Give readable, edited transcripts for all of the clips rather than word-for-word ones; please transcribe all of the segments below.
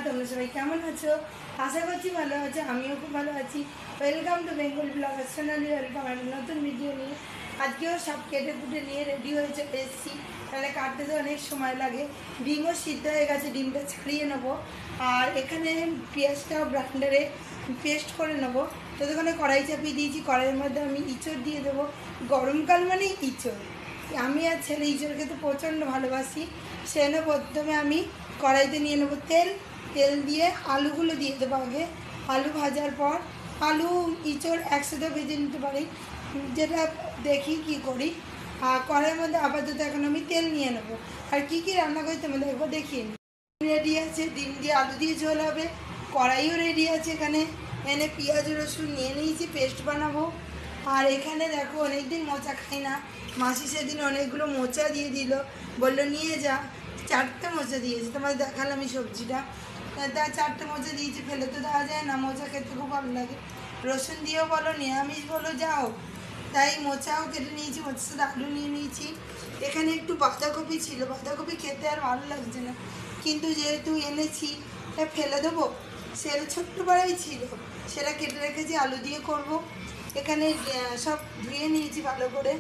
তোমরা সবাই কেমন আছো? আশা করছি ভালো আছো, আমিও খুব ভালো আছি। Welcome to Bengal Bloggers channel, welcome একটা নতুন ভিডিও নিয়ে। আজকেও সব কেটে কুটে নিয়ে রেডি হয়ে চলে এসেছি। তাহলে কাটতে তো অনেক সময় লাগে। ডিমও সিদ্ধ হয়ে গেছে, ডিমটা ছাড়িয়ে নেবো। আর এখানে পেঁয়াজটাও ব্লেন্ডারে পেস্ট করে নেবো। ততক্ষণে কড়াই চাপিয়ে দিয়েছি, কড়াইয়ের মধ্যে আমি ইঁচড় দিয়ে দেবো। গরমকাল মানেই ইঁচড়, আমি আর ছেলে ইঁচড় খেতে প্রচণ্ড ভালোবাসি। সেজন্য প্রথমে আমি কড়াইতে নিয়ে নেবো তেল দিয়ে আলুগুলো দিয়ে দেবো আগে। আলু ভাজার পর আলু ইঁচড় একসাথে ভেজে নিতে পারি, যেটা দেখি কি করি। আর কড়াইয়ের মধ্যে আপাতত এখন আমি তেল নিয়ে নেবো। আর কি কি রান্না করি তোমাদের একবার দেখিয়ে নিই। রেডি আছে, ডিম দিয়ে আলু দিয়ে ঝোল হবে। কড়াইও রেডি আছে, এখানে এনে পেঁয়াজ রসুন নিয়ে নিয়েছি, পেস্ট বানাবো। আর এখানে দেখো অনেকদিন মোচা খাই না, মাসি সেদিন অনেকগুলো মোচা দিয়ে দিল, বললো নিয়ে যা। 4টে মোচা দিয়েছে, তোমাদের দেখালাম এই সবজিটা। তা 4টে মোচা দিয়েছি, ফেলে তো দেওয়া যায় না, মোচা খেতে খুব ভালো লাগে। রসুন দিয়েও বলো, নিরামিষ বলো, যাও। তাই মোচাও কেটে নিয়েছি, মোচার সাথে আলু নিয়ে নিয়েছি। এখানে একটু বাঁধাকপি ছিল, বাঁধাকপি খেতে আর ভালো লাগছে না, কিন্তু যেহেতু এনেছি ফেলে দেবো, সেটা ছোট্ট বড়াই ছিল, সেটা কেটে রেখেছি, আলু দিয়ে করব। এখানে সব ধুয়ে নিয়েছি ভালো করে।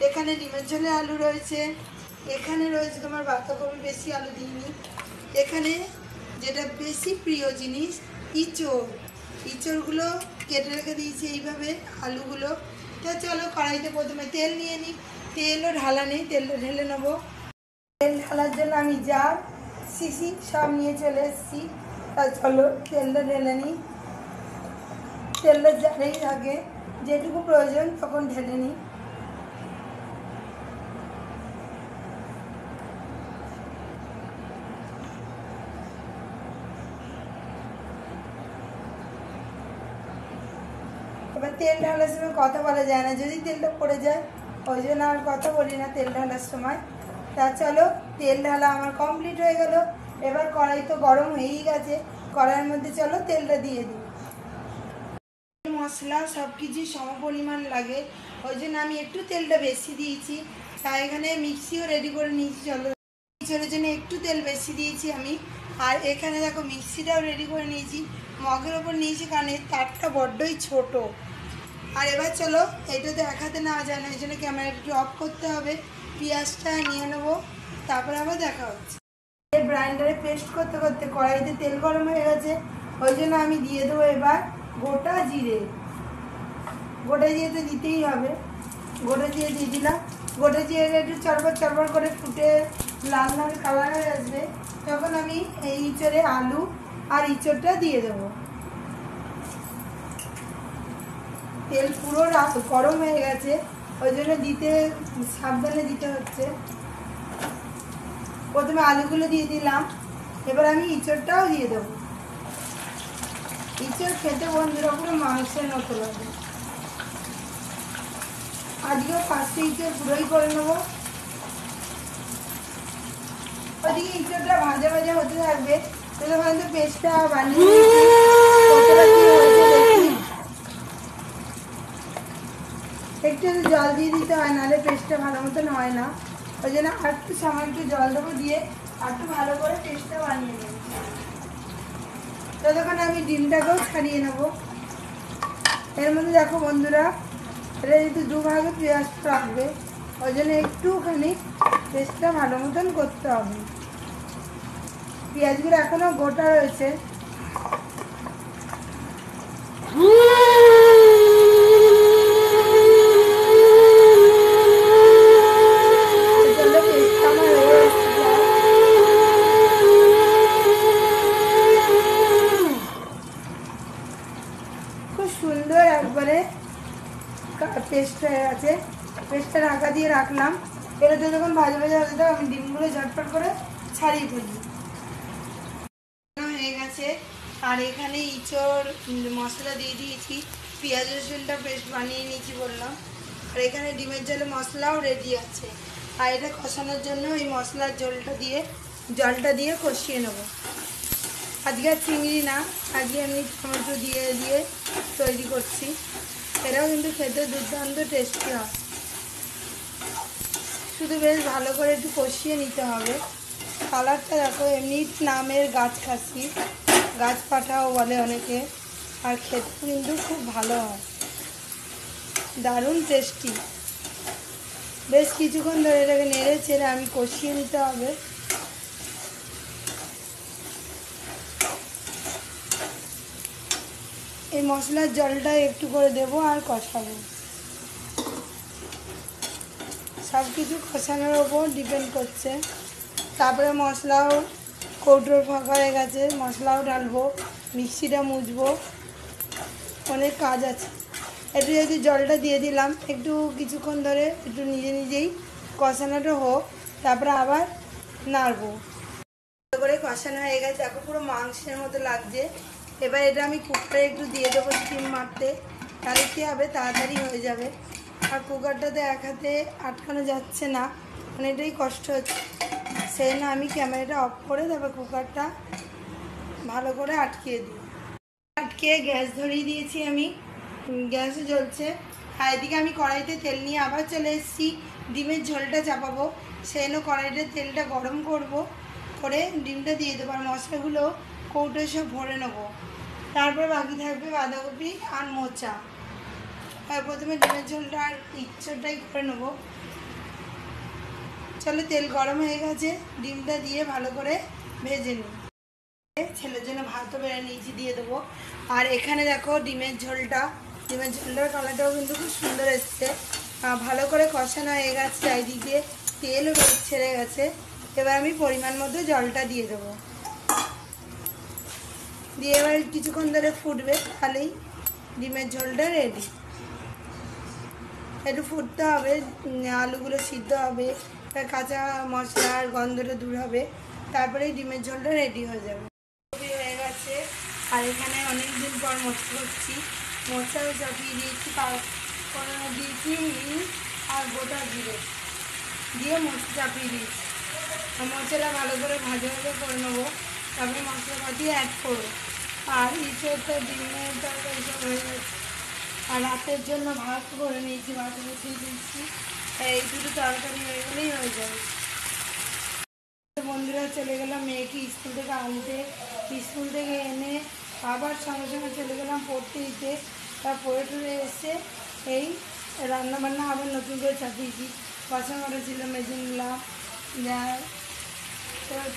এখানে ডিমের ঝোলে আলু রয়েছে, এখানে রয়েছে তোমার বাঁধাকপি, বেশি আলু দিইনি। এখানে যেটা বেশি প্রিয় জিনিস, ইঁচড়গুলো কেটে রেখে দিয়েছি এইভাবে, আলুগুলো। তো চলো কড়াইতে প্রথমে তেল নিয়ে নিই। তেলও ঢালা নেই, তেলটা ঢেলে নেবো। তেল ঢালার জন্য আমি জার শিশি সব নিয়ে চলে এসেছি। তা চলো তেলটা ঢেলে নিই। তেলটা জারেই থাকে, যেটুকু প্রয়োজন তখন ঢেলে নিই। এবার তেল ঢালার সময় কথা বলা যায় না, যদি তেলটা পড়ে যায়, ওই জন্য আর কথা বলি না তেল ঢালার সময়। তা চলো তেল ঢালা আমার কমপ্লিট হয়ে গেল। এবার কড়াই তো গরম হয়েই গেছে, কড়াইয়ের মধ্যে চলো তেলটা দিয়ে দিই। মশলা সব কিছু সম পরিমাণ লাগে, ওই জন্য আমি একটু তেলটা বেশি দিয়েছি। তাই এখানে মিক্সিও রেডি করে নিয়েছি, চলো ইঁচড়ের জন্য একটু তেল বেশি দিয়েছি আমি। আর এখানে দেখো মিক্সিটাও রেডি করে নিয়েছি, মগের ওপর নিয়েছি কারণ এর তারটা বড্ডই ছোট। আর এবার চলো, এটা তো এক হাতে নেওয়া যায় না, এই জন্য ক্যামেরা একটু অফ করতে হবে। পেঁয়াজটা নিয়ে নেবো, তারপরে আবার দেখা হচ্ছে। গ্রাইন্ডারে পেস্ট করতে করতে কড়াইতে তেল গরম হয়ে গেছে, ওই জন্য আমি দিয়ে দেবো এবার গোটা জিরে। গোটা জিরে তো দিতেই হবে, গোটা জিরে দিয়ে দিলাম। গোটা জিরে একটু চড়বড় চড়বড় করে ফুটে লাল লাল কালার হয়ে আসবে, তখন আমি এই ইঁচড়ে আলু আর ইঁচড়টা দিয়ে দেবো। তেল পুরো গরম হয়ে গেছে, ওই জন্য দিতে সাবধানে দিতে হচ্ছে। প্রথমে আলুগুলো দিয়ে দিলাম, এবার আমি ইঁচড়টাও দিয়ে দেবো। ইঁচড় খেতে বন্ধুরা পুরো মাংসের মতো লাগে। আজকেও 5টে ইঁচড় পুরোই করে নেবো। ওদিকে ইঁচড়টা ভাজা ভাজা হতে থাকবে, ততক্ষণ তো পেস্টটা বানিয়ে নিয়েছি। কতটা কি হয়েছে দেখি, একটু জল দিয়ে দিতে হয়, নাহলে পেস্টটা ভালো মতন হয় না। ওই জন্য আর একটু সময় একটু জল দেবো, দিয়ে আর একটু ভালো করে পেস্টটা বানিয়ে নেব। ততক্ষণ আমি ডিমটাকেও ছাড়িয়ে নেব। এর মধ্যে দেখো বন্ধুরা, এটা যেহেতু দুভাগে পেঁয়াজটা রাখবে, ওই জন্য একটুখানি পেস্টটা ভালো মতন করতে হবে। পেঁয়াজগুলো এখনও গোটা রয়েছে। খুব সুন্দর একবারে পেস্ট হয়ে গেছে, পেস্টটা ঢাকা দিয়ে রাখলাম। এটাতে যখন ভাজা ভাজা হতে থাকবে, আমি ডিমগুলো ঝটপট করে ছাড়িয়ে ফেলবো। হয়ে গেছে, আর এখানে ইঁচড় মশলা দিয়ে দিয়েছি, পেঁয়াজ রসুনটা পেস্ট বানিয়ে নিয়েছি বললাম। আর এখানে ডিমের ঝোলে মশলাও রেডি আছে। আর এটা কষানোর জন্য এই মশলার জলটা দিয়ে কষিয়ে নেবো। আজকে আর চিংড়ি না, আজকে এমনি টমেটো দিয়ে দিয়ে তৈরি করছি। এটাও কিন্তু খেতে দুর্দান্ত টেস্টি হয়, শুধু বেশ ভালো করে একটু কষিয়ে নিতে হবে। কালারটা দেখো, এমনি নামের গাছ খাসি, গাছ পাঠাও বলে অনেকে, আর খেতে কিন্তু খুব ভালো হয়, দারুণ টেস্টি। বেশ কিছুক্ষণ ধরে এটাকে নেড়ে চেড়ে আমি কষিয়ে নিতে হবে। এই মশলার জলটা একটু করে দেবো আর কষাবো। সব কিছু কষানোর ওপর ডিপেন্ড করছে। তারপরে মশলাও কৌটোর ফাঁকা হয়ে গেছে, মশলাও ঢালবো, মিক্সিটা মুছবো, অনেক কাজ আছে। একটু যদি জলটা দিয়ে দিলাম, একটু কিছুক্ষণ ধরে একটু নিজে নিজেই কষানোটা হোক, তারপরে আবার নাড়বো। ভালো করে কষানো হয়ে গেছে, দেখো পুরো মাংসের মতো লাগছে। এবার এটা আমি কুকারে একটু দিয়ে দেবো স্টিম মারতে, তাহলে কী হবে, তাড়াতাড়ি হয়ে যাবে। আর কুকারটাতে এক হাতে আটকানো যাচ্ছে না, মানে এটাই কষ্ট হচ্ছে, সেই না আমি ক্যামেরাটা অফ করে তারপর কুকারটা ভালো করে আটকিয়ে দিই। আটকে গ্যাস ধরিয়ে দিয়েছি আমি, গ্যাসও জ্বলছে। আর এদিকে আমি কড়াইতে তেল নিয়ে আবার চলে এসেছি, ডিমের ঝোলটা চাপাবো। সেই জন্য কড়াইতে তেলটা গরম করব, করে ডিমটা দিয়ে দেবো, আর মশলাগুলো কৌটোয় সব ভরে নেবো। তারপর বাকি থাকবে বাঁধাকপি আর মোচা। আর প্রথমে ডিমের ঝোলটা আর ইচ্ছাটাই করে নেবো। চলো, তেল গরম হয়ে গেছে, ডিমটা দিয়ে ভালো করে ভেজে নিই। ছেলের জন্য ভাতও বেড়ে নিয়েছি, দিয়ে দেবো। আর এখানে দেখো ডিমের ঝোলটার কালারটাও কিন্তু খুব সুন্দর এসছে। ভালো করে কষানো হয়ে গেছে, চারিদিক দিয়ে তেলও ছেড়ে গেছে। এবার আমি পরিমাণ মতো জলটা দিয়ে দেবো, দিয়ে এবার কিছুক্ষণ ধরে ফুটবে, তাহলেই ডিমের ঝোলটা রেডি। একটু ফুটতে হবে, আলুগুলো সিদ্ধ হবে, কাঁচা মশলার গন্ধটা দূর হবে, তারপরেই ডিমের ঝোলটা রেডি হয়ে যাবে। হয়ে গেছে। আর এখানে অনেকদিন পর মোচা করছি, মোচাও চাপিয়ে দিয়েছি, দিয়েছি হিং আর গোটা জিরে দিয়ে মোচা চাপিয়ে দিয়েছি। মোচাটা ভালো করে ভাজা ভাজা করে নেবো, তারপরে মশলাপাতি অ্যাড করবো। আর ইঁচড়টা ডিমের তরকারি সব হয়ে গেছে। আর রাতের জন্য ভাত করে নিয়েছি, ভাত বসিয়ে দিয়েছি, এই দুটো তরকারি হয়ে গেলেই হয়ে যাবে। বন্ধুরা চলে গেলাম মেয়েকে স্কুল থেকে আনতে, স্কুল থেকে এনে আবার সঙ্গে সঙ্গে চলে গেলাম পড়তে দিতে। তা পড়ে টড়ে এসে এই রান্নাবান্না আবার নতুন করে চাপিয়েছি, বাসন করা ছিল মেজে নিলাম,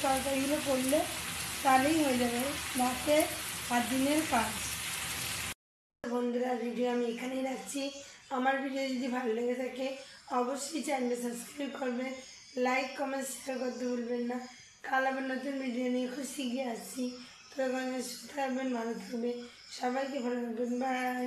তরকারিগুলো করলে তাহলেই হয়ে যাবে রাতে আর দিনের কাজ। বন্ধুরা, ভিডিও আমি এখানেই রাখছি। আমার ভিডিও যদি ভালো লেগে থাকে অবশ্যই চ্যানেলটা সাবস্ক্রাইব করবেন, লাইক কমেন্ট শেয়ার করতে ভুলবেন না। কাল আবার নতুন ভিডিও নিয়ে খুব শিখে আসছি। তো সুস্থ থাকবেন, ভালো থাকবেন, সবাইকে ভালো রাখবেন, বাই।